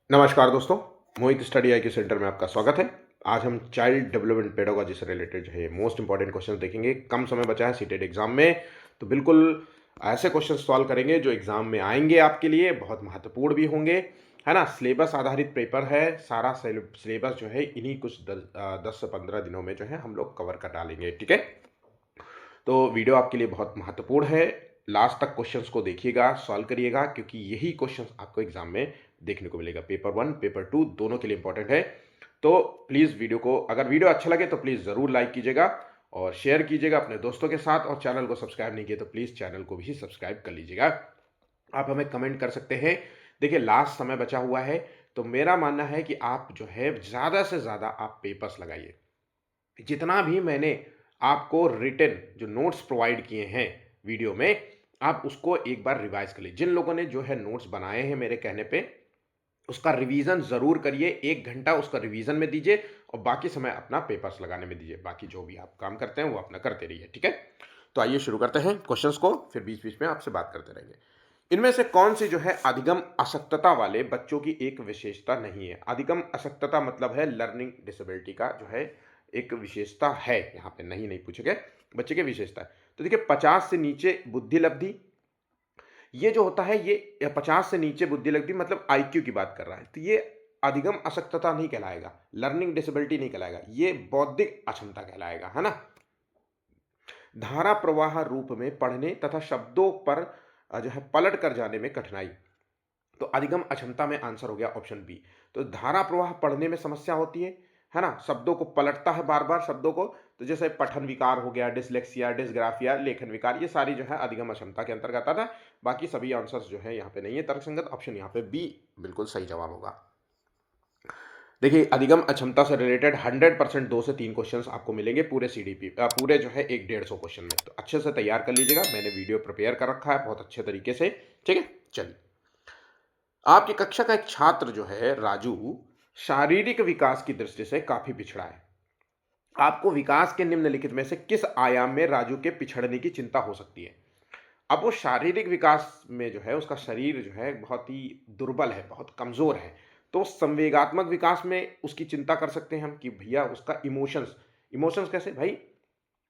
नमस्कार दोस्तों, मोहित स्टडी आई के सेंटर में आपका स्वागत है। आज हम चाइल्ड डेवलपमेंट पेडागोजी से रिलेटेड जो है मोस्ट इंपॉर्टेंट क्वेश्चन देखेंगे। कम समय बचा है सीटेट एग्जाम में, तो बिल्कुल ऐसे क्वेश्चन सॉल्व करेंगे जो एग्जाम में आएंगे, आपके लिए बहुत महत्वपूर्ण भी होंगे, है ना। सिलेबस आधारित पेपर है, सारा सिलेबस जो है इन्हीं कुछ 10 से 15 दिनों में जो है हम लोग कवर कर डालेंगे, ठीक है। तो वीडियो आपके लिए बहुत महत्वपूर्ण है, लास्ट तक क्वेश्चंस को देखिएगा, सॉल्व करिएगा, क्योंकि यही क्वेश्चंस आपको एग्जाम में देखने को मिलेगा। पेपर 1 पेपर 2 दोनों के लिए इंपॉर्टेंट है। तो प्लीज़ वीडियो को, अगर वीडियो अच्छा लगे तो प्लीज़ ज़रूर लाइक कीजिएगा और शेयर कीजिएगा अपने दोस्तों के साथ, और चैनल को सब्सक्राइब नहीं किया तो प्लीज़ चैनल को भी सब्सक्राइब कर लीजिएगा। आप हमें कमेंट कर सकते हैं। देखिए, लास्ट समय बचा हुआ है, तो मेरा मानना है कि आप जो है ज़्यादा से ज़्यादा आप पेपर्स लगाइए। जितना भी मैंने आपको रिटन जो नोट्स प्रोवाइड किए हैं वीडियो में, आप उसको एक बार रिवाइज कर लीजिए। जिन लोगों ने जो है नोट्स बनाए हैं मेरे कहने पे, उसका रिवीजन जरूर करिए। 1 घंटा उसका रिवीजन में दीजिए और बाकी समय अपना पेपर्स लगाने में दीजिए। बाकी जो भी आप काम करते हैं वो अपना करते रहिए, ठीक है। तो आइए शुरू करते हैं क्वेश्चंस को, फिर बीच बीच में आपसे बात करते रहेंगे। इनमें से कौन सी जो है अधिगम अशक्तता वाले बच्चों की एक विशेषता नहीं है। अधिगम अशक्तता मतलब है लर्निंग डिसेबिलिटी का जो है एक विशेषता है, यहाँ पे नहीं नहीं पूछे गए बच्चे की विशेषता है। तो देखिए, 50 से नीचे बुद्धि लब्धि, ये जो होता है ये 50 से नीचे बुद्धि लब्धि मतलब आईक्यू की बात कर रहा है, तो ये अधिगम अशक्तता नहीं कहलाएगा, लर्निंग डिसेबिलिटी नहीं कहलाएगा, ये बौद्धिक अक्षमता कहलाएगा, है ना। धारा प्रवाह रूप में पढ़ने तथा शब्दों पर जो है पलट कर जाने में कठिनाई, तो अधिगम अक्षमता में आंसर हो गया ऑप्शन बी। तो धारा प्रवाह पढ़ने में समस्या होती है ना, शब्दों को पलटता है बार बार शब्दों को, तो जैसे पठन विकार हो गया, डिसलेक्सिया, डिसग्राफिया, लेखन विकार, ये सारी जो है अधिगम अक्षमता के अंतर्गत आता है। बाकी सभी आंसर्स जो है यहाँ पे नहीं है तर्कसंगत, ऑप्शन यहाँ पे बी बिल्कुल सही जवाब होगा। देखिए, अधिगम अक्षमता से रिलेटेड 100% 2 से 3 क्वेश्चंस आपको मिलेंगे पूरे सीडीपी, पूरे जो है 150 क्वेश्चन में, तो अच्छे से तैयार कर लीजिएगा। मैंने वीडियो प्रिपेयर कर रखा है बहुत अच्छे तरीके से, ठीक है। चलिए, आपकी कक्षा का एक छात्र जो है राजू, शारीरिक विकास की दृष्टि से काफी पिछड़ा है। आपको विकास के निम्नलिखित में से किस आयाम में राजू के पिछड़ने की चिंता हो सकती है। अब वो शारीरिक विकास में जो है उसका शरीर जो है बहुत ही दुर्बल है, बहुत कमजोर है, तो संवेगात्मक विकास में उसकी चिंता कर सकते हैं हम कि भैया उसका इमोशंस, इमोशंस कैसे भाई,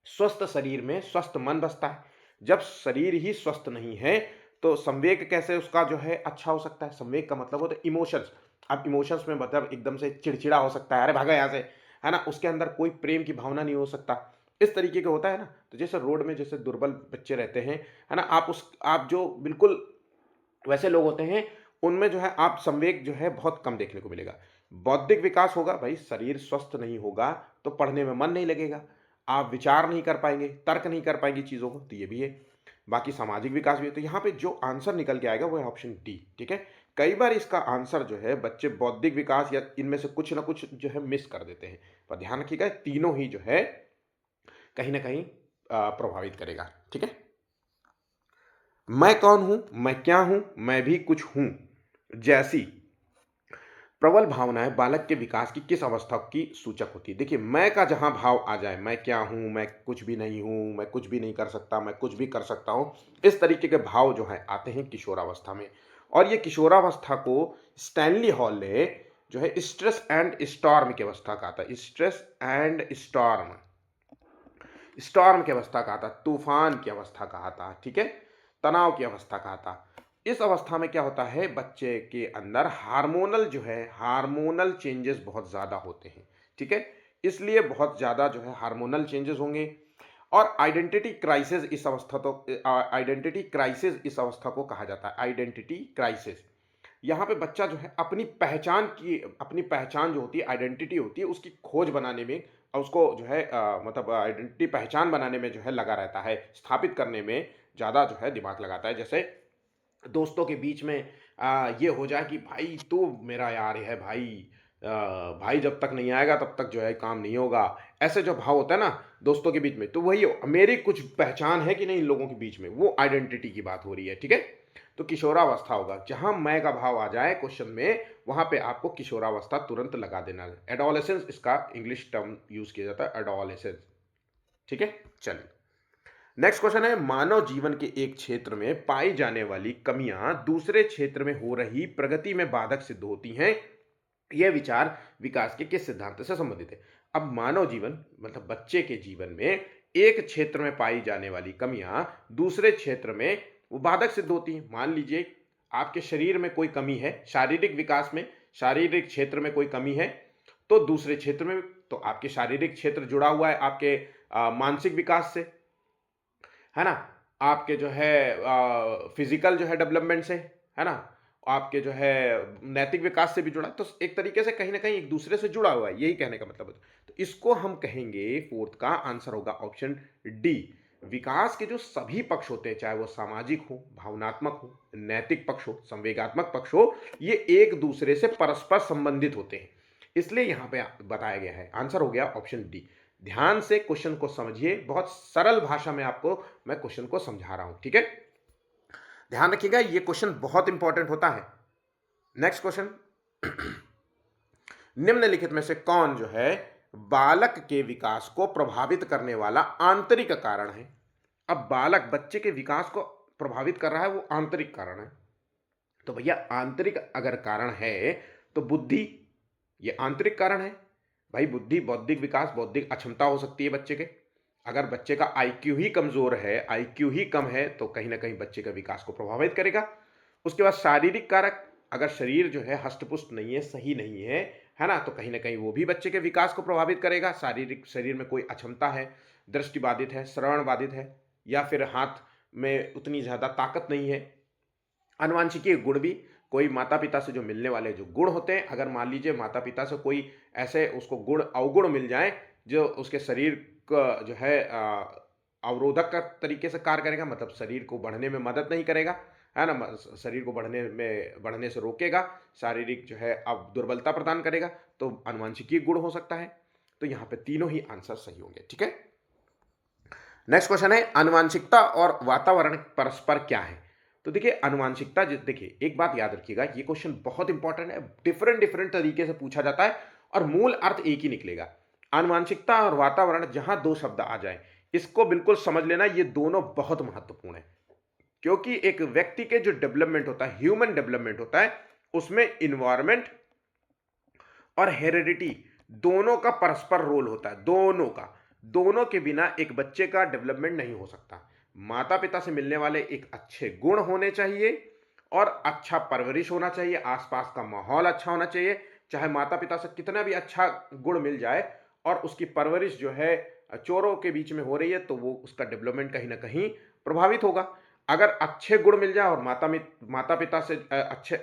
स्वस्थ शरीर में स्वस्थ मन बसता है। जब शरीर ही स्वस्थ नहीं है तो संवेग कैसे उसका जो है अच्छा हो सकता है। संवेग का मतलब होता है इमोशंस। अब इमोशंस में मतलब एकदम से चिड़चिड़ा हो सकता है, अरे भागा यहाँ से, है ना। उसके अंदर कोई प्रेम की भावना नहीं हो सकता, इस तरीके का होता है ना। तो जैसे रोड में जैसे दुर्बल बच्चे रहते हैं, है ना, आप जो बिल्कुल वैसे लोग होते हैं, उनमें जो है आप संवेग जो है बहुत कम देखने को मिलेगा। बौद्धिक विकास होगा भाई, शरीर स्वस्थ नहीं होगा तो पढ़ने में मन नहीं लगेगा, आप विचार नहीं कर पाएंगे, तर्क नहीं कर पाएंगे चीज़ों को, तो ये भी है। बाकी सामाजिक विकास भी है, तो यहाँ पे जो आंसर निकल के आएगा वो है ऑप्शन डी, ठीक है। कई बार इसका आंसर जो है बच्चे बौद्धिक विकास या इनमें से कुछ ना कुछ जो है मिस कर देते हैं, पर ध्यान रखिएगा तीनों ही जो है कहीं ना कहीं प्रभावित करेगा, ठीक है। मैं कौन हूं, मैं क्या हूं, मैं भी कुछ हूं जैसी प्रबल भावनाएं बालक के विकास की किस अवस्था की सूचक होती है। देखिए, मैं का जहां भाव आ जाए, मैं क्या हूं, मैं कुछ भी नहीं हूं, मैं कुछ भी नहीं कर सकता, मैं कुछ भी कर सकता हूं, इस तरीके के भाव जो है आते हैं किशोरावस्था में। और ये किशोरावस्था को स्टैनली हॉल ने जो है स्ट्रेस एंड स्टॉर्म की अवस्था कहा था। स्ट्रेस एंड स्टॉर्म, स्टॉर्म की अवस्था कहा था, तूफान की अवस्था कहा था, ठीक है, तनाव की अवस्था कहा था। इस अवस्था में क्या होता है, बच्चे के अंदर हार्मोनल जो है, हार्मोनल चेंजेस बहुत ज़्यादा होते हैं, ठीक है। इसलिए बहुत ज़्यादा जो है हार्मोनल चेंजेस होंगे। और आइडेंटिटी क्राइसिस इस अवस्था, तो आइडेंटिटी क्राइसिस इस अवस्था को कहा जाता है, आइडेंटिटी क्राइसिस। यहाँ पे बच्चा जो है अपनी पहचान जो होती है, आइडेंटिटी होती है, उसकी खोज बनाने में और उसको जो है मतलब आइडेंटिटी पहचान बनाने में जो है लगा रहता है, स्थापित करने में ज़्यादा जो है दिमाग लगाता है। जैसे दोस्तों के बीच में ये हो जाए कि भाई तू मेरा यार है भाई, भाई जब तक नहीं आएगा तब तक जो है काम नहीं होगा, ऐसे जो भाव होता है ना दोस्तों के बीच में, तो वही मेरी कुछ पहचान है कि नहीं इन लोगों के बीच में, वो आइडेंटिटी की बात हो रही है, ठीक है। तो किशोरावस्था होगा, जहां मैं का भाव आ जाए क्वेश्चन में, वहां पे आपको किशोरावस्था तुरंत लगा देना है। एडोलेसेंस इसका इंग्लिश टर्म यूज किया जाता है, एडोलेसेंस, ठीक है। चलिए, नेक्स्ट क्वेश्चन है, मानव जीवन के एक क्षेत्र में पाई जाने वाली कमियां दूसरे क्षेत्र में हो रही प्रगति में बाधक सिद्ध होती हैं। यह विचार विकास के किस सिद्धांत से संबंधित है? अब मानव जीवन मतलब बच्चे के जीवन में एक क्षेत्र में पाई जाने वाली कमियां दूसरे क्षेत्र में वो बाधक सिद्ध होती हैं। मान लीजिए आपके शरीर में कोई कमी है, शारीरिक विकास में, शारीरिक क्षेत्र में कोई कमी है, तो दूसरे क्षेत्र में, तो आपके शारीरिक क्षेत्र जुड़ा हुआ है आपके मानसिक विकास से, है ना? आपके जो है फिजिकल जो है डेवलपमेंट से, है ना? आपके जो है नैतिक विकास से भी जुड़ा, तो एक तरीके से कहीं ना कहीं एक दूसरे से जुड़ा हुआ है, यही कहने का मतलब है। तो इसको हम कहेंगे, फोर्थ का आंसर होगा ऑप्शन डी। विकास के जो सभी पक्ष होते हैं, चाहे वो सामाजिक हो, भावनात्मक हो, नैतिक पक्ष हो, संवेगात्मक पक्ष हो, ये एक दूसरे से परस्पर संबंधित होते हैं, इसलिए यहां पे बताया गया है। आंसर हो गया ऑप्शन डी। ध्यान से क्वेश्चन को समझिए, बहुत सरल भाषा में आपको मैं क्वेश्चन को समझा रहा हूं, ठीक है? ध्यान रखिएगा, ये क्वेश्चन बहुत इंपॉर्टेंट होता है। नेक्स्ट क्वेश्चन, निम्नलिखित में से कौन जो है बालक के विकास को प्रभावित करने वाला आंतरिक कारण है? अब बालक, बच्चे के विकास को प्रभावित कर रहा है, वो आंतरिक कारण है। तो भैया आंतरिक अगर कारण है तो बुद्धि, ये आंतरिक कारण है भाई। बुद्धि, बौद्धिक विकास, बौद्धिक अक्षमता हो सकती है बच्चे के। अगर बच्चे का आईक्यू ही कमजोर है, आईक्यू ही कम है, तो कहीं ना कहीं बच्चे के विकास को प्रभावित करेगा। उसके बाद शारीरिक कारक, अगर शरीर जो है हष्टपुष्ट नहीं है, सही नहीं है ना, तो कहीं ना कहीं वो भी बच्चे के विकास को प्रभावित करेगा। शारीरिक, शरीर में कोई अक्षमता है, दृष्टि बाधित है, श्रवण बाधित है, या फिर हाथ में उतनी ज्यादा ताकत नहीं है। आनुवंशिकीय गुण भी, कोई माता पिता से जो मिलने वाले जो गुण होते हैं, अगर मान लीजिए माता पिता से कोई ऐसे उसको गुण, अवगुण मिल जाए जो उसके शरीर का जो है अवरोधक का तरीके से कार्य करेगा, मतलब शरीर को बढ़ने में मदद नहीं करेगा, है ना, शरीर को बढ़ने से रोकेगा, शारीरिक जो है अब दुर्बलता प्रदान करेगा, तो आनुवंशिकीय गुण हो सकता है। तो यहाँ पे तीनों ही आंसर सही होंगे, ठीक है? नेक्स्ट क्वेश्चन है, आनुवंशिकता और वातावरण परस्पर क्या है? तो देखिए आनुवंशिकता, देखिए एक बात याद रखिएगा, ये क्वेश्चन बहुत इंपॉर्टेंट है, डिफरेंट डिफरेंट तरीके से पूछा जाता है और मूल अर्थ एक ही निकलेगा। आनुवंशिकता और वातावरण, जहां दो शब्द आ जाए, इसको बिल्कुल समझ लेना, ये दोनों बहुत महत्वपूर्ण है। क्योंकि एक व्यक्ति के जो डेवलपमेंट होता है, ह्यूमन डेवलपमेंट होता है, उसमें इन्वायरमेंट और हेरिडिटी दोनों का परस्पर रोल होता है, दोनों का। दोनों के बिना एक बच्चे का डेवलपमेंट नहीं हो सकता। माता पिता से मिलने वाले एक अच्छे गुण होने चाहिए और अच्छा परवरिश होना चाहिए, आसपास का माहौल अच्छा होना चाहिए। चाहे माता पिता से कितना भी अच्छा गुण मिल जाए और उसकी परवरिश जो है चोरों के बीच में हो रही है, तो वो उसका डेवलपमेंट कहीं ना कहीं प्रभावित होगा। अगर अच्छे गुण मिल जाए और माता पिता से अच्छे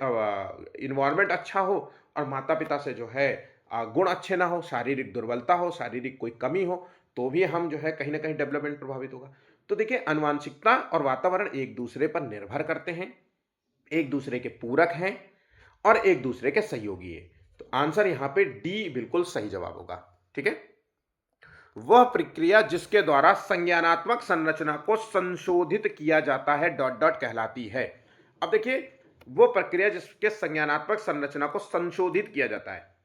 इन्वायरमेंट अच्छा हो और माता पिता से जो है गुण अच्छे ना हो, शारीरिक दुर्बलता हो, शारीरिक कोई कमी हो, तो भी हम जो है कहीं ना कहीं डेवलपमेंट प्रभावित होगा। तो देखिए आनुवंशिकता और वातावरण एक दूसरे पर निर्भर करते हैं, एक दूसरे के पूरक हैं और एक दूसरे के सहयोगी है। तो आंसर यहां पे डी बिल्कुल सही जवाब होगा, ठीक है? वह प्रक्रिया जिसके द्वारा संज्ञानात्मक संरचना को संशोधित किया जाता है डॉट डॉट कहलाती है। अब देखिए, वो प्रक्रिया जिसके संज्ञानात्मक संरचना को संशोधित किया जाता है।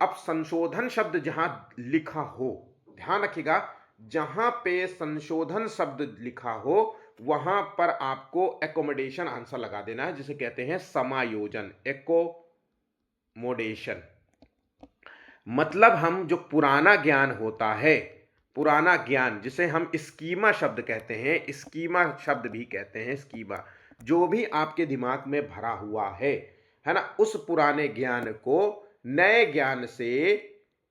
अब संशोधन शब्द जहां लिखा हो, ध्यान रखिएगा, जहां पे संशोधन शब्द लिखा हो वहां पर आपको एकोमोडेशन आंसर लगा देना है, जिसे कहते हैं समायोजन, एकोमोडेशन। मतलब हम जो पुराना ज्ञान होता है, पुराना ज्ञान जिसे हम स्कीमा शब्द कहते हैं, स्कीमा शब्द भी कहते हैं, स्कीमा, जो भी आपके दिमाग में भरा हुआ है ना, उस पुराने ज्ञान को नए ज्ञान से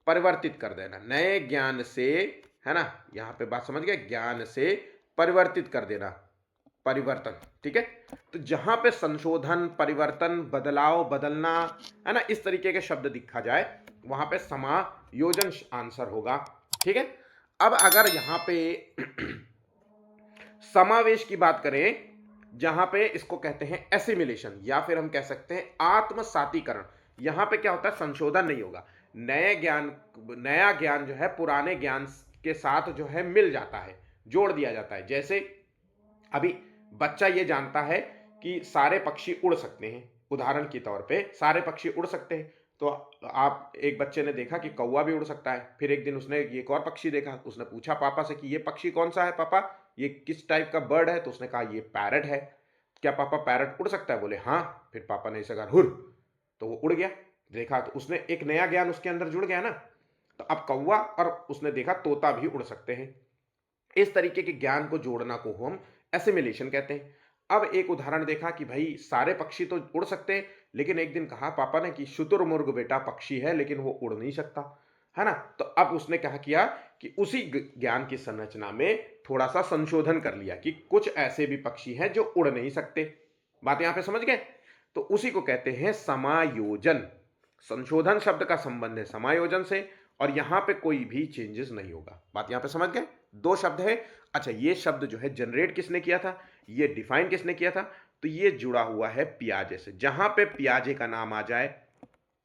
परिवर्तित कर देना, नए ज्ञान से, है ना, यहां पे बात समझ गए, ज्ञान से परिवर्तित कर देना, परिवर्तन, ठीक है? तो जहां पे संशोधन, परिवर्तन, बदलाव, बदलना, है ना, इस तरीके के शब्द दिखा जाए, वहां पे समायोजन आंसर होगा, ठीक है? अब अगर यहां पे समावेश की बात करें, जहां पे इसको कहते हैं एसिमिलेशन, या फिर हम कह सकते हैं आत्मसातीकरण। यहां पे क्या होता है, संशोधन नहीं होगा, नया ज्ञान जो है पुराने ज्ञान के साथ जो है मिल जाता है, जोड़ दिया जाता है। जैसे अभी बच्चा ये जानता है कि सारे पक्षी उड़ सकते हैं, उदाहरण के तौर पे सारे पक्षी उड़ सकते हैं, तो आप, एक बच्चे ने देखा कि कौवा भी उड़ सकता है, फिर एक दिन उसने एक और पक्षी देखा, उसने पूछा पापा से कि ये पक्षी कौन सा है पापा, ये किस टाइप का बर्ड है, तो उसने कहा ये पैरट है। क्या पापा पैरट उड़ सकता है? बोले हाँ। फिर पापा ने इसे कहा हुर, तो वो उड़ गया। देखा तो उसने एक नया ज्ञान उसके अंदर जुड़ गया ना। तो अब कौवा और उसने देखा तोता भी उड़ सकते हैं। इस तरीके के ज्ञान को जोड़ना को हम एसिमिलेशन कहते हैं। अब एक उदाहरण देखा कि भाई सारे पक्षी तो उड़ सकते हैं, लेकिन एक दिन कहा पापा ने कि शुतुरमुर्ग बेटा पक्षी है लेकिन वो उड़ नहीं सकता, है ना। तो अब उसने क्या किया कि उसी ज्ञान की संरचना में थोड़ा सा संशोधन कर लिया कि कुछ ऐसे भी पक्षी हैं जो उड़ नहीं सकते। बात यहां पे समझ गए? तो उसी को कहते हैं समायोजन। संशोधन शब्द का संबंध है समायोजन से, और यहां पे कोई भी चेंजेस नहीं होगा। बात यहां पे समझ गए? दो शब्द है। अच्छा, ये शब्द जो है जनरेट किसने किया था, ये डिफाइन किसने किया था? तो ये जुड़ा हुआ है पियाजे से। जहां पे पियाजे का नाम आ जाए,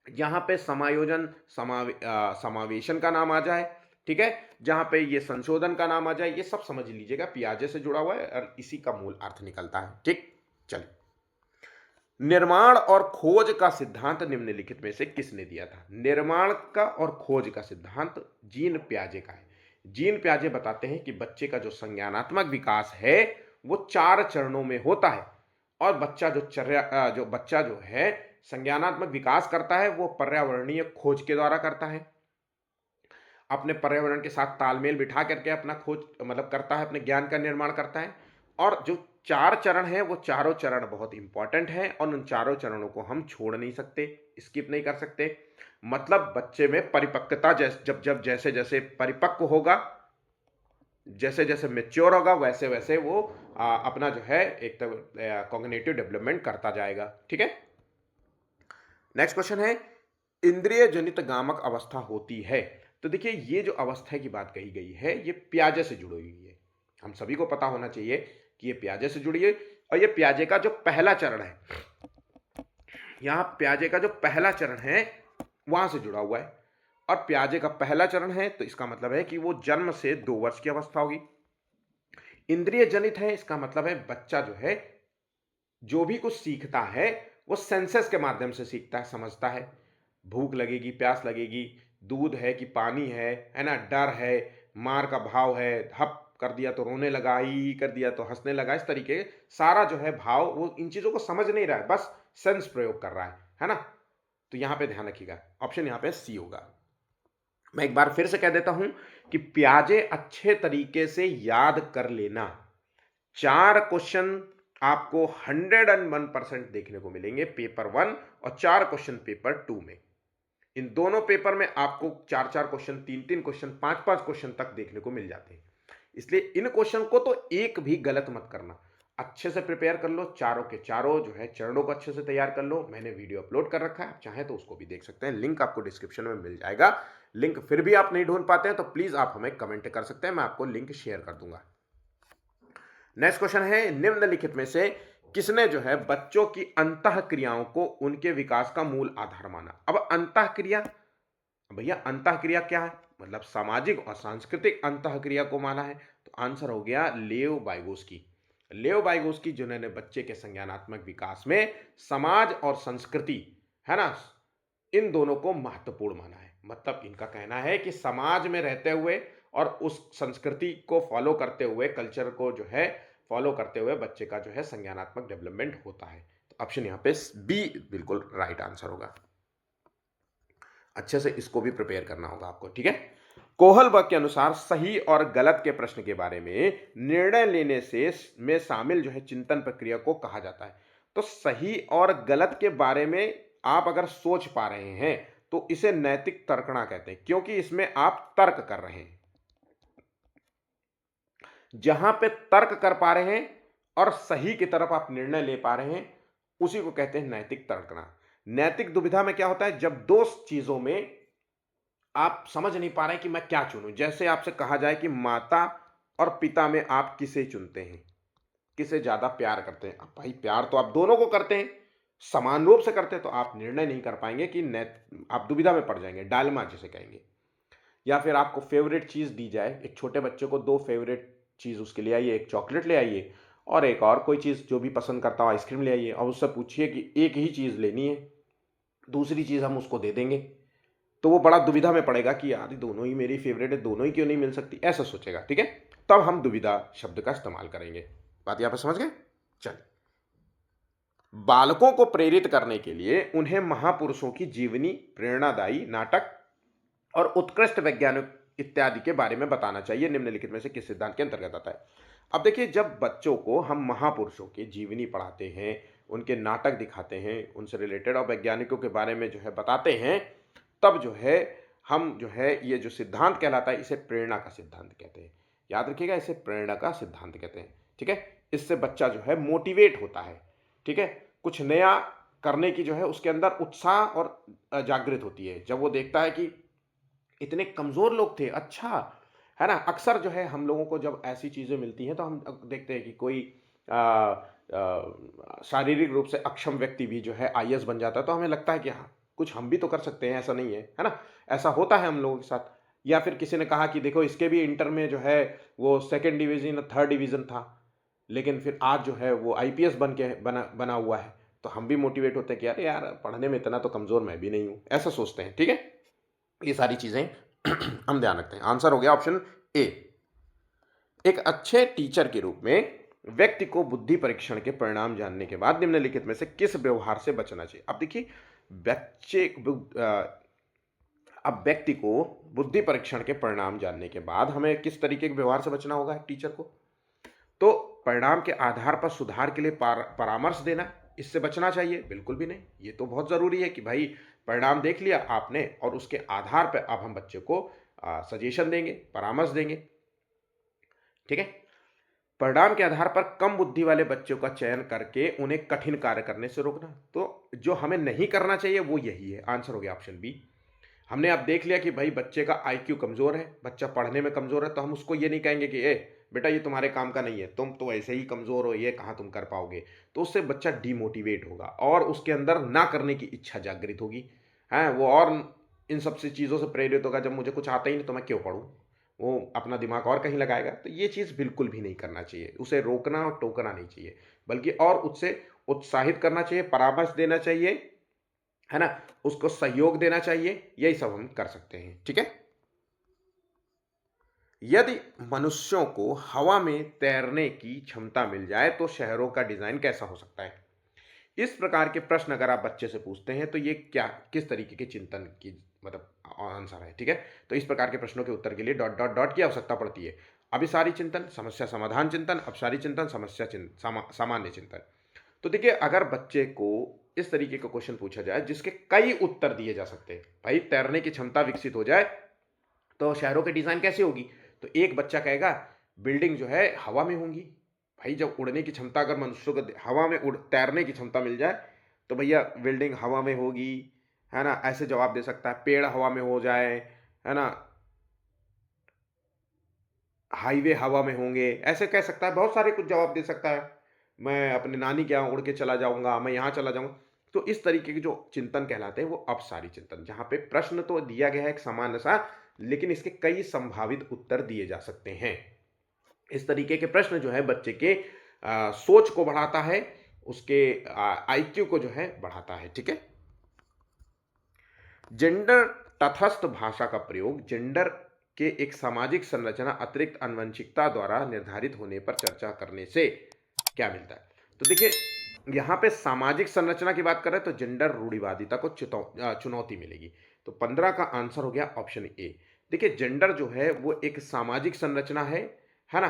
जहां पे समायोजन समावेशन का नाम आ जाए, ठीक है, जहां पे ये संशोधन का नाम आ जाए, ये सब समझ लीजिएगा पियाजे से जुड़ा हुआ है और इसी का मूल अर्थ निकलता है। ठीक, चलिए। निर्माण और खोज का सिद्धांत निम्नलिखित में से किसने दिया था? निर्माण का और खोज का सिद्धांत जीन पियाजे का है। जीन पियाजे बताते हैं कि बच्चे का जो संज्ञानात्मक विकास है वो 4 चरणों में होता है, और बच्चा जो है संज्ञानात्मक विकास करता है वो पर्यावरणीय खोज के द्वारा करता है। अपने पर्यावरण के साथ तालमेल बिठा करके अपना खोज मतलब करता है, अपने ज्ञान का निर्माण करता है। और जो 4 चरण हैं वो चारों चरण बहुत इंपॉर्टेंट हैं, और उन चारों चरणों को हम छोड़ नहीं सकते, स्किप नहीं कर सकते। मतलब बच्चे में परिपक्वता जैसे जैसे परिपक्व होगा, जैसे जैसे मेच्योर होगा, वैसे वैसे वो अपना जो है एक तो कॉग्निटिव डेवलपमेंट करता जाएगा। ठीक है। नेक्स्ट क्वेश्चन है, इंद्रिय जनित गामक अवस्था होती है। तो देखिए ये जो अवस्था की बात कही गई है ये पियाजे से जुड़ी हुई है। हम सभी को पता होना चाहिए कि ये पियाजे से जुड़ी है, और ये पियाजे का जो पहला चरण है, यहां पियाजे का जो पहला चरण है वहां से जुड़ा हुआ है। और पियाजे का पहला चरण है तो इसका मतलब है कि वो जन्म से 2 वर्ष की अवस्था होगी। इंद्रिय जनित है, इसका मतलब है बच्चा जो है जो भी कुछ सीखता है वो सेंसेस के माध्यम से सीखता है, समझता है। भूख लगेगी, प्यास लगेगी, दूध है कि पानी है ना, डर है, मार का भाव है, हप कर दिया तो रोने लगा, ही कर दिया तो हंसने लगा, इस तरीके सारा जो है भाव वो इन चीजों को समझ नहीं रहा है, बस सेंस प्रयोग कर रहा है ना। तो यहां पे ध्यान रखिएगा, ऑप्शन यहां पे सी होगा। मैं एक बार फिर से कह देता हूं कि पियाजे अच्छे तरीके से याद कर लेना। 4 क्वेश्चन आपको 101% देखने को मिलेंगे पेपर 1 और 4 क्वेश्चन पेपर 2 में। इन दोनों पेपर में आपको 4-4 क्वेश्चन, 3-3 क्वेश्चन, 5-5 क्वेश्चन तक देखने को मिल जाते हैं। इसलिए इन क्वेश्चन को तो एक भी गलत मत करना, अच्छे से प्रिपेयर कर लो। चारों के चारों जो है चरणों को अच्छे से तैयार कर लो। मैंने वीडियो अपलोड कर रखा है, आप चाहें तो उसको भी देख सकते हैं, लिंक आपको डिस्क्रिप्शन में मिल जाएगा। लिंक फिर भी आप नहीं ढूंढ पाते हैं तो प्लीज आप हमें कमेंट कर सकते हैं, मैं आपको लिंक शेयर कर दूंगा। नेक्स्ट क्वेश्चन है, निम्नलिखित में से किसने जो है बच्चों की अंतः क्रियाओं को उनके विकास का मूल आधार माना? अब अंतः क्रिया, भैया अंतः क्रिया क्या है? मतलब सामाजिक और सांस्कृतिक अंतः क्रिया को माना है। तो आंसर हो गया लेव वाइगोस्की। लेव वाइगोस्की जिन्होंने बच्चे के संज्ञानात्मक विकास में समाज और संस्कृति, है ना, इन दोनों को महत्वपूर्ण माना है। मतलब इनका कहना है कि समाज में रहते हुए और उस संस्कृति को फॉलो करते हुए, कल्चर को जो है फॉलो करते हुए बच्चे का जो है संज्ञानात्मक डेवलपमेंट होता है। तो ऑप्शन यहाँ पे बी बिल्कुल राइट आंसर होगा। अच्छे से इसको भी प्रिपेयर करना होगा आपको, ठीक है। कोहलबर्ग के अनुसार सही और गलत के प्रश्न के बारे में निर्णय लेने से में शामिल जो है चिंतन प्रक्रिया को कहा जाता है। तो सही और गलत के बारे में आप अगर सोच पा रहे हैं तो इसे नैतिक तर्कणा कहते हैं, क्योंकि इसमें आप तर्क कर रहे हैं। जहां पे तर्क कर पा रहे हैं और सही की तरफ आप निर्णय ले पा रहे हैं उसी को कहते हैं नैतिक तर्कणा। नैतिक दुविधा में क्या होता है? जब दो चीजों में आप समझ नहीं पा रहे कि मैं क्या चुनूं। जैसे आपसे कहा जाए कि माता और पिता में आप किसे चुनते हैं, किसे ज्यादा प्यार करते हैं? अब भाई प्यार तो आप दोनों को करते हैं, समान रूप से करते हैं, तो आप निर्णय नहीं कर पाएंगे कि आप दुविधा में पड़ जाएंगे, डायलेमा जिसे कहेंगे। या फिर आपको फेवरेट चीज दी जाए, एक छोटे बच्चे को 2 फेवरेट चीज उसके ले आइए, एक चॉकलेट ले आइए और एक और कोई चीज जो भी पसंद करता हो आइसक्रीम ले आइए, और उससे पूछिए कि एक ही चीज लेनी है, दूसरी चीज हम उसको दे देंगे, तो वो बड़ा दुविधा में पड़ेगा कि यार दोनों ही मेरी फेवरेट है, दोनों ही क्यों नहीं मिल सकती, ऐसा सोचेगा, ठीक है। तब हम दुविधा शब्द का इस्तेमाल करेंगे। बात यहाँ पर समझ गए? चलिए, बालकों को प्रेरित करने के लिए उन्हें महापुरुषों की जीवनी, प्रेरणादायी नाटक और उत्कृष्ट वैज्ञानिक इत्यादि के बारे में बताना चाहिए। निम्नलिखित में से किस सिद्धांत के अंतर्गत आता है? अब देखिए, जब बच्चों को हम महापुरुषों की जीवनी पढ़ाते हैं, उनके नाटक दिखाते हैं, उनसे रिलेटेड और वैज्ञानिकों के बारे में जो है बताते हैं, तब जो है हम जो है ये जो सिद्धांत कहलाता है, इसे प्रेरणा का सिद्धांत कहते हैं। याद रखिएगा, इसे प्रेरणा का सिद्धांत कहते हैं। ठीक है, इससे बच्चा जो है मोटिवेट होता है। ठीक है, कुछ नया करने की जो है उसके अंदर उत्साह और जागृत होती है। जब वो देखता है कि इतने कमज़ोर लोग थे, अच्छा, है ना? अक्सर जो है हम लोगों को जब ऐसी चीज़ें मिलती हैं तो हम देखते हैं कि कोई शारीरिक रूप से अक्षम व्यक्ति भी जो है आईएएस बन जाता है, तो हमें लगता है कि हाँ, कुछ हम भी तो कर सकते हैं, ऐसा नहीं है ना? ऐसा होता है हम लोगों के साथ। या फिर किसी ने कहा कि देखो, इसके भी इंटर में जो है वो सेकंड डिवीज़न, थर्ड डिवीज़न था, लेकिन फिर आज जो है वो आईपीएस बन के बना बना हुआ है। तो हम भी मोटिवेट होते हैं कि अरे यार, पढ़ने में इतना तो कमज़ोर मैं भी नहीं हूँ, ऐसा सोचते हैं। ठीक है? ये सारी चीज़ें हम ध्यान रखते हैं। आंसर हो गया ऑप्शन ए। एक अच्छे टीचर के रूप में व्यक्ति को बुद्धि परीक्षण के परिणाम जानने के बाद निम्नलिखित में से किस व्यवहार से बचना चाहिए? अब देखिए, बच्चे अब व्यक्ति को बुद्धि परीक्षण के परिणाम जानने के बाद हमें किस तरीके के व्यवहार से बचना होगा टीचर को? तो परिणाम के आधार पर सुधार के लिए परामर्श देना, इससे बचना चाहिए? बिल्कुल भी नहीं। ये तो बहुत ज़रूरी है कि भाई, परिणाम देख लिया आपने और उसके आधार पर अब हम बच्चे को सजेशन देंगे, परामर्श देंगे। ठीक है, परिणाम के आधार पर कम बुद्धि वाले बच्चों का चयन करके उन्हें कठिन कार्य करने से रोकना। तो जो हमें नहीं करना चाहिए वो यही है। आंसर हो गया ऑप्शन बी। हमने अब देख लिया कि भाई बच्चे का आईक्यू कमज़ोर है, बच्चा पढ़ने में कमज़ोर है, तो हम उसको ये नहीं कहेंगे कि ए बेटा, ये तुम्हारे काम का नहीं है, तुम तो ऐसे ही कमज़ोर हो, ये कहाँ तुम कर पाओगे। तो उससे बच्चा डीमोटिवेट होगा और उसके अंदर ना करने की इच्छा जागृत होगी। हैं, वो और इन सब से चीज़ों से प्रेरित होगा, जब मुझे कुछ आता ही नहीं तो मैं क्यों पढ़ूँ। वो अपना दिमाग और कहीं लगाएगा। तो ये चीज़ बिल्कुल भी नहीं करना चाहिए। उसे रोकना और टोकना नहीं चाहिए, बल्कि और उससे उत्साहित करना चाहिए, परामर्श देना चाहिए, है ना? उसको सहयोग देना चाहिए। यही सब हम कर सकते हैं। ठीक है, यदि मनुष्यों को हवा में तैरने की क्षमता मिल जाए तो शहरों का डिजाइन कैसा हो सकता है? इस प्रकार के प्रश्न अगर आप बच्चे से पूछते हैं तो ये क्या, किस तरीके के चिंतन की मतलब आंसर है? ठीक है, तो इस प्रकार के प्रश्नों के उत्तर के लिए डॉट डॉट डॉट की आवश्यकता पड़ती है। अभिसारी चिंतन, समस्या समाधान चिंतन, अपसारी चिंतन, समस्या सामान्य चिंतन। तो देखिए, अगर बच्चे को इस तरीके का क्वेश्चन पूछा जाए जिसके कई उत्तर दिए जा सकते हैं, भाई तैरने की क्षमता विकसित हो जाए तो शहरों की डिजाइन कैसी होगी? तो एक बच्चा कहेगा बिल्डिंग जो है हवा में होंगी। भाई, जब उड़ने की क्षमता, अगर मनुष्यों को हवा में उड़ तैरने की क्षमता मिल जाए तो भैया बिल्डिंग हवा में होगी, है ना? ऐसे जवाब दे सकता है। पेड़ हवा में हो जाए, है ना? हाईवे हवा में होंगे, ऐसे कह सकता है। बहुत सारे कुछ जवाब दे सकता है। मैं अपने नानी के यहाँ उड़ के चला जाऊंगा, मैं यहाँ चला जाऊंगा। तो इस तरीके के जो चिंतन कहलाते हैं वो अपसारी चिंतन, जहां पे प्रश्न तो दिया गया है एक सामान्य सा, लेकिन इसके कई संभावित उत्तर दिए जा सकते हैं। इस तरीके के प्रश्न जो है बच्चे के सोच को बढ़ाता है, उसके आईक्यू को जो है बढ़ाता है। ठीक है, जेंडर तटस्थ भाषा का प्रयोग जेंडर के एक सामाजिक संरचना अतिरिक्त आनुवंशिकता द्वारा निर्धारित होने पर चर्चा करने से क्या मिलता है? तो देखिए, यहाँ पे सामाजिक संरचना की बात करें तो जेंडर रूढ़िवादिता को चुनौती मिलेगी। तो 15 का आंसर हो गया ऑप्शन ए। देखिए, जेंडर जो है वो एक सामाजिक संरचना है ना?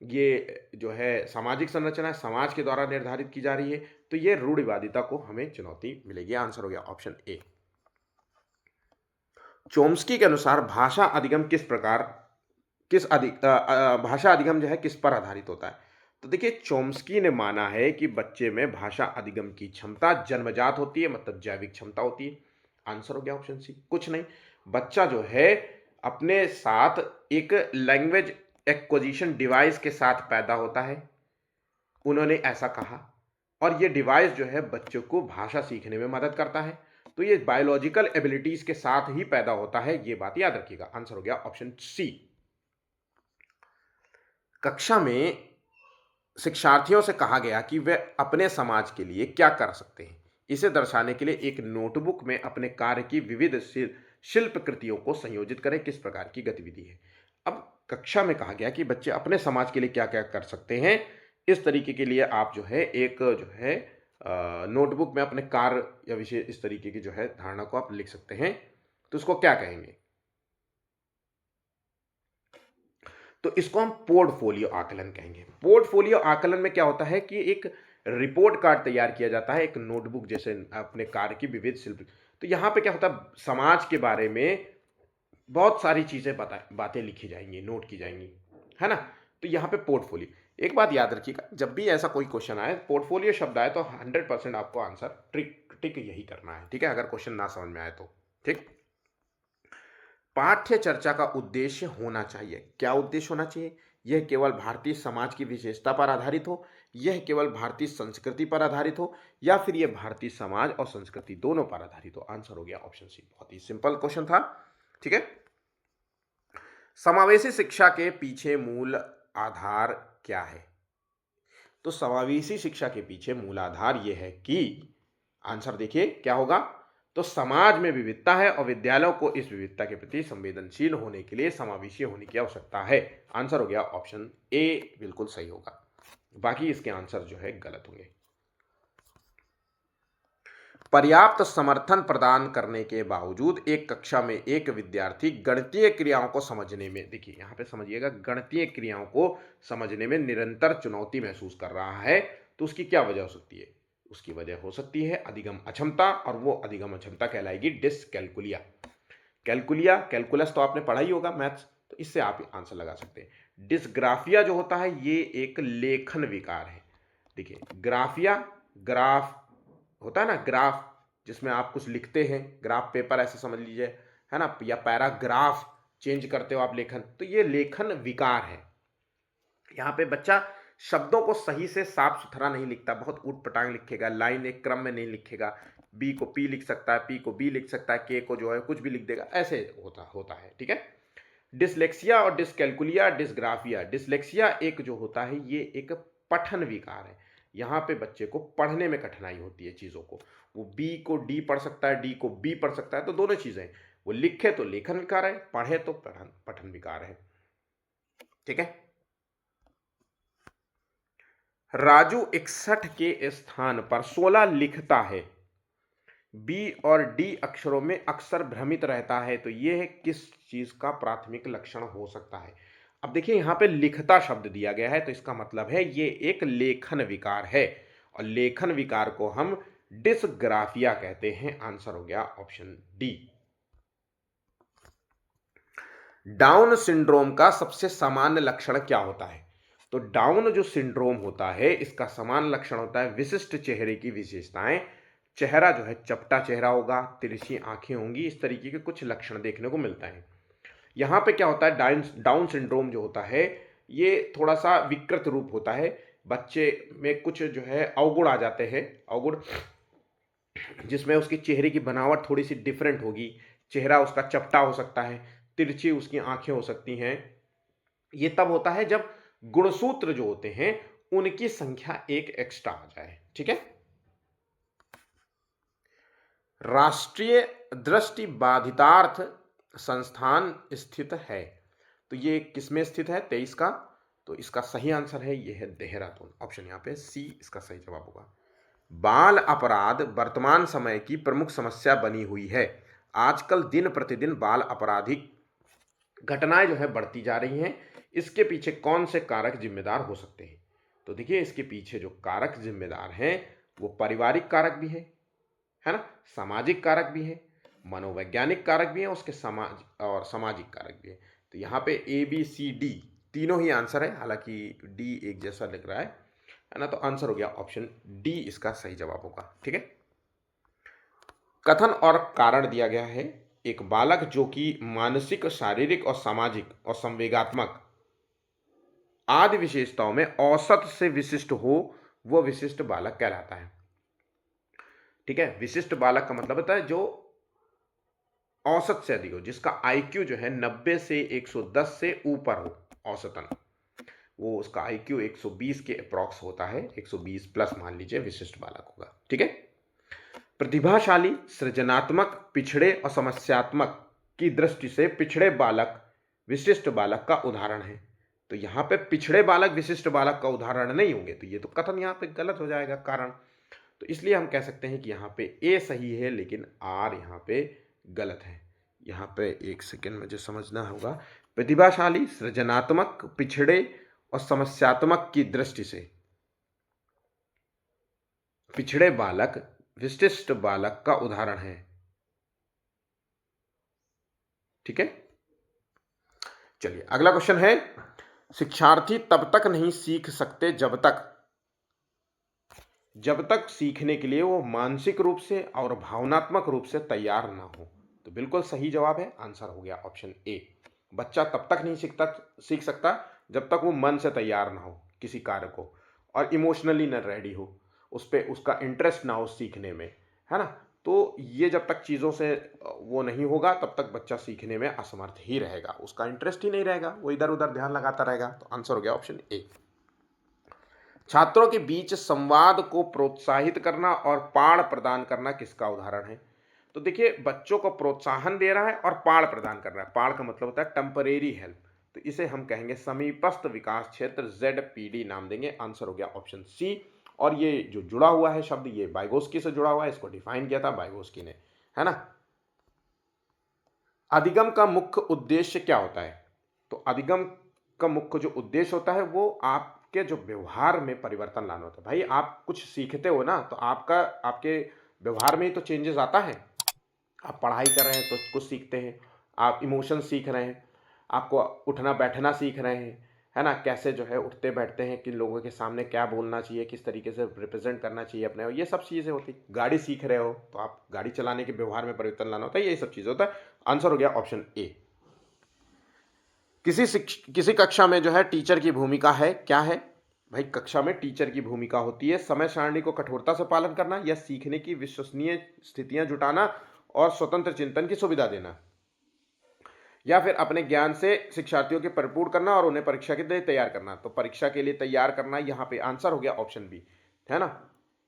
ये जो है सामाजिक संरचना है, समाज के द्वारा निर्धारित की जा रही है, तो ये रूढ़िवादिता को हमें चुनौती मिलेगी। आंसर हो गया ऑप्शन ए। चोम्स्की के अनुसार भाषा अधिगम किस प्रकार किस अधिक भाषा अधिगम जो है किस पर आधारित होता है? तो देखिए, चोम्स्की ने माना है कि बच्चे में भाषा अधिगम की क्षमता जन्मजात होती है, मतलब जैविक क्षमता होती है। आंसर हो गया ऑप्शन सी। कुछ नहीं, बच्चा जो है अपने साथ एक लैंग्वेज एक्विजिशन डिवाइस के साथ पैदा होता है, उन्होंने ऐसा कहा। और ये डिवाइस जो है बच्चों को भाषा सीखने में मदद करता है। तो ये बायोलॉजिकल एबिलिटीज के साथ ही पैदा होता है, ये बात याद रखिएगा। आंसर हो गया ऑप्शन सी। कक्षा में शिक्षार्थियों से कहा गया कि वे अपने समाज के लिए क्या कर सकते हैं। इसे दर्शाने के लिए एक नोटबुक में अपने कार्य की विविध शिल्प कृतियों को संयोजित करें। किस प्रकार की गतिविधि है? अब कक्षा में कहा गया कि बच्चे अपने समाज के लिए क्या क्या कर सकते हैं, इस तरीके के लिए आप जो है एक जो है नोटबुक में अपने कार्य या विषय इस तरीके की जो है धारणा को आप लिख सकते हैं, तो उसको क्या कहेंगे? तो इसको हम पोर्टफोलियो आकलन कहेंगे। पोर्टफोलियो आकलन में क्या होता है कि एक रिपोर्ट कार्ड तैयार किया जाता है, एक नोटबुक जैसे अपने कार्य की विविध शिल्प। तो यहाँ पे क्या होता है, समाज के बारे में बहुत सारी चीजें बातें लिखी जाएंगी, नोट की जाएंगी, है ना। तो यहाँ पे पोर्टफोलियो, एक बात याद रखिएगा, जब भी ऐसा कोई क्वेश्चन आए, पोर्टफोलियो शब्द आए तो 100% आपको आंसर टिक यही करना है, ठीक है, अगर क्वेश्चन ना समझ में आए तो। ठीक, पाठ्य चर्चा का उद्देश्य होना चाहिए। क्या उद्देश्य होना चाहिए? यह केवल भारतीय समाज की विशेषता पर आधारित हो, यह केवल भारतीय संस्कृति पर आधारित हो, या फिर यह भारतीय समाज और संस्कृति दोनों पर आधारित हो। आंसर हो गया ऑप्शन सी। बहुत ही सिंपल क्वेश्चन था, ठीक है। समावेशी शिक्षा के पीछे मूल आधार क्या है? तो समावेशी शिक्षा के पीछे मूल आधार यह है कि, आंसर देखिए क्या होगा, तो समाज में विविधता है और विद्यालयों को इस विविधता के प्रति संवेदनशील होने के लिए समावेशी होने की आवश्यकता है। आंसर हो गया ऑप्शन ए, बिल्कुल सही होगा, बाकी इसके आंसर जो है गलत होंगे। पर्याप्त समर्थन प्रदान करने के बावजूद एक कक्षा में एक विद्यार्थी गणितीय क्रियाओं को समझने में, देखिए यहां पे समझिएगा, गणितीय क्रियाओं को समझने में निरंतर चुनौती महसूस कर रहा है, तो उसकी क्या वजह हो सकती है? उसकी वजह हो सकती है अधिगम अक्षमता, और वो अधिगम अक्षमता कहलाएगी डिसकैलकुलिया। कैलकुलस तो आपने पढ़ा ही होगा, मैथ्स, तो इससे आप आंसर लगा सकते हैं। डिसग्राफिया जो होता है ये एक लेखन विकार है। देखिए ग्राफिया, ग्राफ होता है ना, ग्राफ जिसमें आप कुछ लिखते हैं, ग्राफ पेपर ऐसे समझ लीजिए, है ना, या पैराग्राफ चेंज करते हो आप लेखन, तो ये लेखन विकार है। यहाँ पे बच्चा शब्दों को सही से साफ सुथरा नहीं लिखता, बहुत ऊट पटांग लिखेगा, लाइन एक क्रम में नहीं लिखेगा, बी को पी लिख सकता है, पी को बी लिख सकता है, के को जो है कुछ भी लिख देगा, ऐसे होता है, ठीक है। डिसलेक्सिया और डिसकैलकुलिया, डिसग्राफिया। डिसलेक्सिया एक जो होता है ये एक पठन विकार है, यहाँ पे बच्चे को पढ़ने में कठिनाई होती है चीज़ों को, वो बी को डी पढ़ सकता है, डी को बी पढ़ सकता है, तो दोनों चीज़ें, वो लिखे तो लेखन विकार है, पढ़े तो पठन विकार है, ठीक है। राजू 61 के स्थान पर 16 लिखता है, बी और डी अक्षरों में अक्सर भ्रमित रहता है, तो यह किस चीज का प्राथमिक लक्षण हो सकता है? अब देखिए यहां पे लिखता शब्द दिया गया है, तो इसका मतलब है ये एक लेखन विकार है, और लेखन विकार को हम डिसग्राफिया कहते हैं। आंसर हो गया ऑप्शन डी। डाउन सिंड्रोम का सबसे सामान्य लक्षण क्या होता है? तो डाउन जो सिंड्रोम होता है इसका सामान्य लक्षण होता है विशिष्ट चेहरे की विशेषताएं, चेहरा जो है चपटा चेहरा होगा, तिरछी आंखें होंगी, इस तरीके के कुछ लक्षण देखने को मिलता है। यहाँ पे क्या होता है, डाउन सिंड्रोम जो होता है ये थोड़ा सा विकृत रूप होता है, बच्चे में कुछ जो है अवगुण आ जाते हैं, अवगुण जिसमें उसके चेहरे की बनावट थोड़ी सी डिफरेंट होगी, चेहरा उसका चपटा हो सकता है, तिरछी उसकी आंखें हो सकती हैं। ये तब होता है जब गुणसूत्र जो होते हैं उनकी संख्या एक एक्स्ट्रा आ जाए, ठीक है। राष्ट्रीय दृष्टि बाधितार्थ संस्थान स्थित है, तो ये किसमें स्थित है? 23 का, तो इसका सही आंसर है ये है देहरादून, ऑप्शन यहाँ पे सी इसका सही जवाब होगा। बाल अपराध वर्तमान समय की प्रमुख समस्या बनी हुई है, आजकल दिन प्रतिदिन बाल आपराधिक घटनाएं जो है बढ़ती जा रही हैं, इसके पीछे कौन से कारक जिम्मेदार हो सकते हैं? तो देखिए इसके पीछे जो कारक जिम्मेदार हैं वो पारिवारिक कारक भी है ना, सामाजिक कारक भी है, मनोवैज्ञानिक कारक भी है, उसके समाज और सामाजिक कारक भी है। तो यहाँ पे ए बी सी डी तीनों ही आंसर है, हालांकि डी एक जैसा लग रहा है ना, तो आंसर हो गया ऑप्शन डी इसका सही जवाब होगा, ठीक है। कथन और कारण दिया गया है, एक बालक जो कि मानसिक, शारीरिक और सामाजिक और संवेगात्मक आदि विशेषताओं में औसत से विशिष्ट हो वह विशिष्ट बालक कहलाता है, ठीक है। विशिष्ट बालक का मतलब होता है जो औसत से अधिक हो, जिसका आईक्यू जो है 90 से 110 से ऊपर हो औसतन, वो उसका आईक्यू 120 के अप्रॉक्स होता है, 120 प्लस मान लीजिए, विशिष्ट बालक होगा, ठीक है। प्रतिभाशाली, सृजनात्मक, पिछड़े और समस्यात्मक की दृष्टि से पिछड़े बालक विशिष्ट बालक का उदाहरण है। तो यहाँ पे पिछड़े बालक विशिष्ट बालक का उदाहरण नहीं होंगे, तो ये तो कथन यहाँ पे गलत हो जाएगा कारण। तो इसलिए हम कह सकते हैं कि यहाँ पे ए सही है लेकिन आर यहाँ पे गलत है। यहाँ पे एक सेकेंड मुझे समझना होगा। प्रतिभाशाली, सृजनात्मक, पिछड़े और समस्यात्मक की दृष्टि से पिछड़े बालक विशिष्ट बालक का उदाहरण है। ठीक है, चलिए अगला क्वेश्चन है, शिक्षार्थी तब तक नहीं सीख सकते जब तक सीखने के लिए वो मानसिक रूप से और भावनात्मक रूप से तैयार ना हो। तो बिल्कुल सही जवाब है, आंसर हो गया ऑप्शन ए। बच्चा तब तक नहीं सीख सकता जब तक वो मन से तैयार ना हो किसी कार्य को, और इमोशनली ना रेडी हो, उस पर उसका इंटरेस्ट ना हो सीखने में, है ना। तो ये जब तक चीज़ों से वो नहीं होगा तब तक बच्चा सीखने में असमर्थ ही रहेगा, उसका इंटरेस्ट ही नहीं रहेगा, वो इधर उधर ध्यान लगाता रहेगा। तो आंसर हो गया ऑप्शन ए। छात्रों के बीच संवाद को प्रोत्साहित करना और पाठ प्रदान करना किसका उदाहरण है। तो देखिए, बच्चों को प्रोत्साहन दे रहा है और पाठ प्रदान कर रहा है। पाठ का मतलब होता है टेम्परेरी हेल्प, तो इसे हम कहेंगे समीपस्थ विकास क्षेत्र, ZPD नाम देंगे। आंसर हो गया ऑप्शन सी। और ये जो जुड़ा हुआ है शब्द, ये वाइगोस्की से जुड़ा हुआ है, इसको डिफाइन किया था वाइगोस्की ने, है ना। अधिगम का मुख्य उद्देश्य क्या होता है। तो अधिगम का मुख्य जो उद्देश्य होता है वो आपके जो व्यवहार में परिवर्तन लाना होता है। भाई आप कुछ सीखते हो ना, तो आपके व्यवहार में ही तो चेंजेस आता है। आप पढ़ाई कर रहे हैं तो कुछ सीखते हैं, आप इमोशन सीख रहे हैं, आपको उठना बैठना सीख रहे हैं, है ना, कैसे जो है उठते बैठते हैं, किन लोगों के सामने क्या बोलना चाहिए, किस तरीके से रिप्रेजेंट करना चाहिए अपने, ये सब चीज़ें होती। गाड़ी सीख रहे हो तो आप गाड़ी चलाने के व्यवहार में परिवर्तन लाना होता है, यही सब चीज़ होता है। आंसर हो गया ऑप्शन ए। किसी कक्षा में जो है टीचर की भूमिका है, क्या है भाई। कक्षा में टीचर की भूमिका होती है समय सारणी को कठोरता से पालन करना, या सीखने की विश्वसनीय स्थितियां जुटाना और स्वतंत्र चिंतन की सुविधा देना, या फिर अपने ज्ञान से शिक्षार्थियों के परिपूर्ण करना और उन्हें परीक्षा के लिए तैयार करना। तो परीक्षा के लिए तैयार करना यहाँ पे आंसर हो गया ऑप्शन बी, है ना।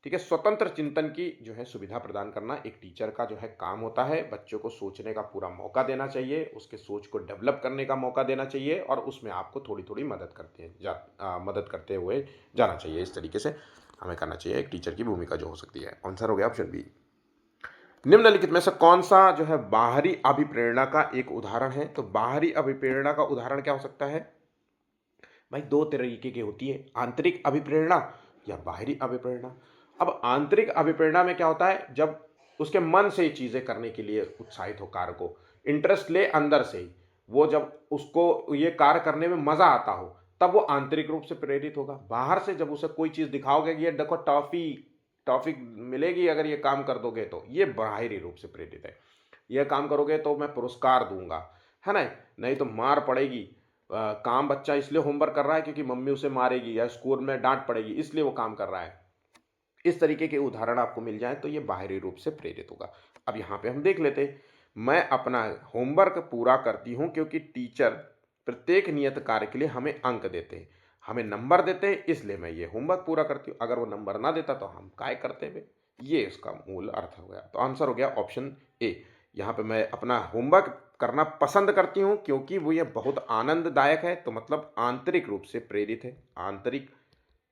ठीक है, स्वतंत्र चिंतन की जो है सुविधा प्रदान करना एक टीचर का जो है काम होता है। बच्चों को सोचने का पूरा मौका देना चाहिए, उसके सोच को डेवलप करने का मौका देना चाहिए, और उसमें आपको थोड़ी थोड़ी मदद करते हुए जाना चाहिए। इस तरीके से हमें करना चाहिए, एक टीचर की भूमिका जो हो सकती है। आंसर हो गया ऑप्शन बी। निम्नलिखित में से कौन सा जो है बाहरी अभिप्रेरणा का एक उदाहरण है। तो बाहरी अभिप्रेरणा का उदाहरण क्या हो सकता है भाई। दो तरीके की होती है, आंतरिक अभिप्रेरणा या बाहरी अभिप्रेरणा। अब आंतरिक अभिप्रेरणा में क्या होता है, जब उसके मन से चीजें करने के लिए उत्साहित हो, कार्य को इंटरेस्ट ले अंदर से ही, वो जब उसको ये कार्य करने में मजा आता हो, तब वो आंतरिक रूप से प्रेरित होगा। बाहर से जब उसे कोई चीज दिखाओगे कि ये देखो टॉफी टॉफी मिलेगी अगर ये काम कर दोगे, तो ये बाहरी रूप से प्रेरित है। यह काम करोगे तो मैं पुरस्कार दूंगा, है ना, नहीं तो मार पड़ेगी। काम बच्चा इसलिए होमवर्क कर रहा है क्योंकि मम्मी उसे मारेगी या स्कूल में डांट पड़ेगी, इसलिए वो काम कर रहा है। इस तरीके के उदाहरण आपको मिल जाए तो ये बाहरी रूप से प्रेरित होगा। अब यहाँ पे हम देख लेते हैं, मैं अपना होमवर्क पूरा करती हूँ क्योंकि टीचर प्रत्येक नियत कार्य के लिए हमें अंक देते हैं, हमें नंबर देते हैं, इसलिए मैं ये होमवर्क पूरा करती हूँ। अगर वो नंबर ना देता तो हम काय करते हुए, ये इसका मूल अर्थ हो गया। तो आंसर हो गया ऑप्शन ए। यहाँ पे मैं अपना होमवर्क करना पसंद करती हूँ क्योंकि वो ये बहुत आनंददायक है, तो मतलब आंतरिक रूप से प्रेरित है, आंतरिक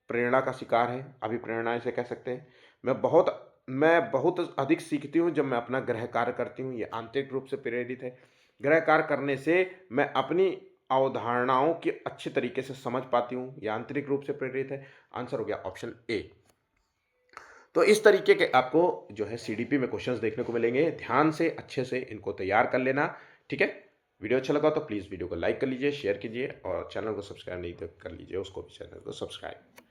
प्रेरणा का शिकार है, अभिप्रेरणा इसे कह सकते हैं। मैं बहुत अधिक सीखती हूँ जब मैं अपना गृह कार्य करती हूँ, ये आंतरिक रूप से प्रेरित है। गृह कार्य करने से मैं अपनी अवधारणाओं की अच्छी तरीके से समझ पाती हूँ, ये आंतरिक रूप से प्रेरित है। आंसर हो गया ऑप्शन ए। तो इस तरीके के आपको जो है CDP में क्वेश्चंस देखने को मिलेंगे, ध्यान से अच्छे से इनको तैयार कर लेना। ठीक है, वीडियो अच्छा लगा तो प्लीज़ वीडियो को लाइक कर लीजिए, शेयर कीजिए, और चैनल को सब्सक्राइब नहीं तो कर लीजिए उसको भी, चैनल को सब्सक्राइब।